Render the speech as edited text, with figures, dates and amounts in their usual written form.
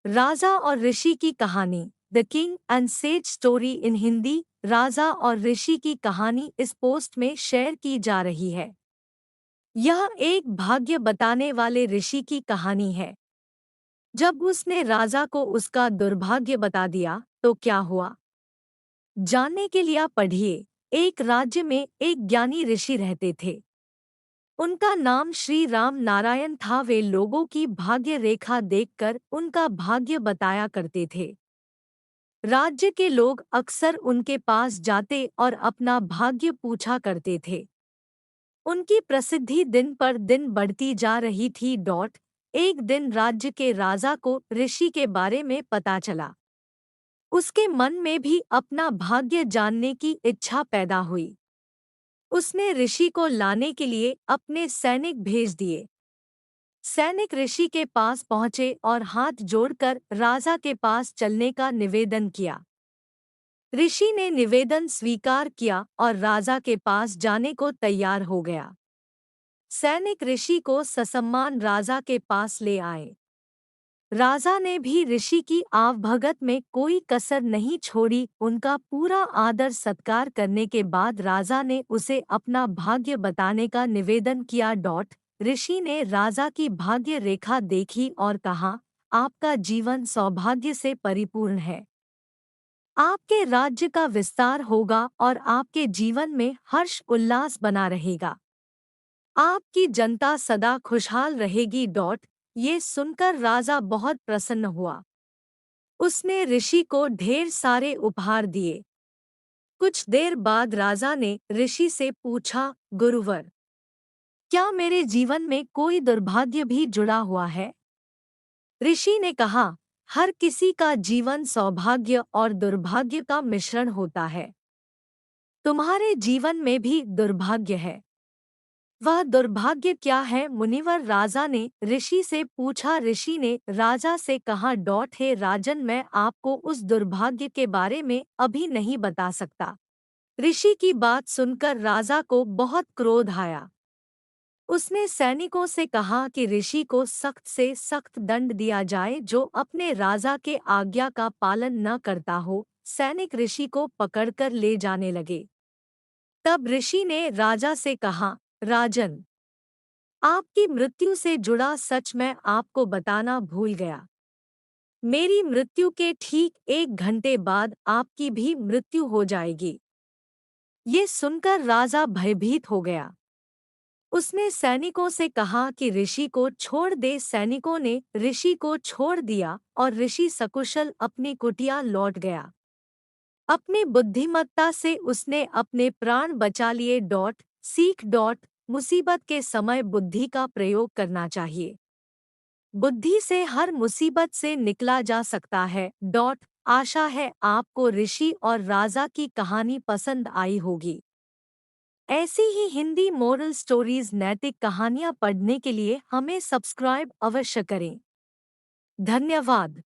राजा और ऋषि की कहानी the king and sage story in Hindi. राजा और ऋषि की कहानी इस पोस्ट में शेयर की जा रही है। यह एक भाग्य बताने वाले ऋषि की कहानी है। जब उसने राजा को उसका दुर्भाग्य बता दिया तो क्या हुआ, जानने के लिए पढ़िए। एक राज्य में एक ज्ञानी ऋषि रहते थे। उनका नाम श्री राम नारायण था। वे लोगों की भाग्य रेखा देखकर उनका भाग्य बताया करते थे। राज्य के लोग अक्सर उनके पास जाते और अपना भाग्य पूछा करते थे। उनकी प्रसिद्धि दिन पर दिन बढ़ती जा रही थी। एक दिन राज्य के राजा को ऋषि के बारे में पता चला। उसके मन में भी अपना भाग्य जानने की इच्छा पैदा हुई। उसने ऋषि को लाने के लिए अपने सैनिक भेज दिए। सैनिक ऋषि के पास पहुंचे और हाथ जोड़कर राजा के पास चलने का निवेदन किया। ऋषि ने निवेदन स्वीकार किया और राजा के पास जाने को तैयार हो गया। सैनिक ऋषि को ससम्मान राजा के पास ले आए। राजा ने भी ऋषि की आवभगत में कोई कसर नहीं छोड़ी। उनका पूरा आदर सत्कार करने के बाद राजा ने उसे अपना भाग्य बताने का निवेदन किया। ऋषि ने राजा की भाग्य रेखा देखी और कहा, आपका जीवन सौभाग्य से परिपूर्ण है। आपके राज्य का विस्तार होगा और आपके जीवन में हर्ष उल्लास बना रहेगा। आपकी जनता सदा खुशहाल रहेगी। ये सुनकर राजा बहुत प्रसन्न हुआ। उसने ऋषि को ढेर सारे उपहार दिए। कुछ देर बाद राजा ने ऋषि से पूछा, गुरुवर, क्या मेरे जीवन में कोई दुर्भाग्य भी जुड़ा हुआ है? ऋषि ने कहा, हर किसी का जीवन सौभाग्य और दुर्भाग्य का मिश्रण होता है। तुम्हारे जीवन में भी दुर्भाग्य है। वह दुर्भाग्य क्या है मुनिवर? राजा ने ऋषि से पूछा। ऋषि ने राजा से कहा, हे राजन, मैं आपको उस दुर्भाग्य के बारे में अभी नहीं बता सकता। ऋषि की बात सुनकर राजा को बहुत क्रोध आया। उसने सैनिकों से कहा कि ऋषि को सख्त से सख्त दंड दिया जाए जो अपने राजा के आज्ञा का पालन न करता हो। सैनिक ऋषि को पकड़कर ले जाने लगे। तब ऋषि ने राजा से कहा, राजन, आपकी मृत्यु से जुड़ा सच मैं आपको बताना भूल गया। मेरी मृत्यु के ठीक 1 घंटे बाद आपकी भी मृत्यु हो जाएगी। ये सुनकर राजा भयभीत हो गया। उसने सैनिकों से कहा कि ऋषि को छोड़ दे। सैनिकों ने ऋषि को छोड़ दिया और ऋषि सकुशल अपनी कुटिया लौट गया। अपनी बुद्धिमत्ता से उसने अपने प्राण बचा लिए। सीख मुसीबत के समय बुद्धि का प्रयोग करना चाहिए। बुद्धि से हर मुसीबत से निकला जा सकता है। आशा है आपको ऋषि और राजा की कहानी पसंद आई होगी। ऐसी ही हिंदी मोरल स्टोरीज, नैतिक कहानियाँ पढ़ने के लिए हमें सब्सक्राइब अवश्य करें। धन्यवाद।